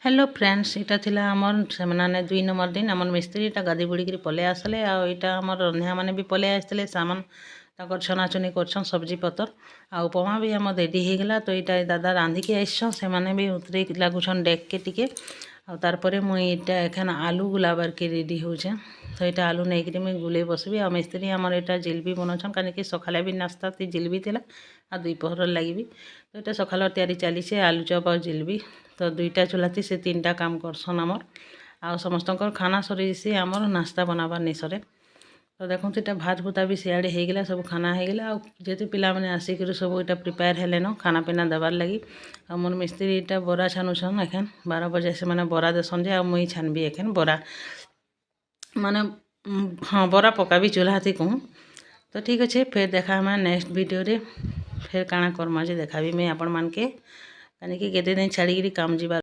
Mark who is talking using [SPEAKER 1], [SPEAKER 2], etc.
[SPEAKER 1] Hello friends, इटा थिला हमर सेमाने 2 नंबर दिन हमर मिस्त्रीटा गादी बुड़ीकरी पले आसले आ इटा हमर रंधिया माने भी पले आसले सामान ताकर छनाछुनी करछन सब्जी पतर आ उपमा भी हमर रेडी हो गला। तो इटा दादा रांधी के आइछन से माने भी उतरे लागुछन डेक के टिके आ तारपरे मुई इटा एखन आलू गुलाबार के रेडी होछे। तो इटा आलू नेकरी मुई गुले बसबी आ मिस्त्री हमर इटा जिलबी बनछन काने कि सखाले भी नास्ता ती जिलबी थिला आ दुई पहर लागिबी। तो इटा सखाल तैयारी चलीछे आलू चप आ जिलबी। तो दुईटा चुलाती से 3टा काम करसन आमर आ समस्तकर खाना सरी से आमर नास्ता बनाबार नहीं सरे। तो देखो इटा भात भूता भी सियाड़े हो गला सब खाना हो गला जेते पिला माने आसिक सब इटा प्रिपेयर हेले न खाना पीना देवार लगी। आ मोर मिस्त्री इटा बरा छानुछन एखन 12 बजे से माने बरा देसन जे आ मुई छानबी एखन बरा माने हाँ बरा पकाबी चूल्हाती कहूँ। तो ठीक अच्छे फिर देखा मैं नेक्स्ट वीडियो रे फिर काଣା करमा जे देखाबी मैं आपण मान के कहीं केते दिन छाड़ी काम जीवा।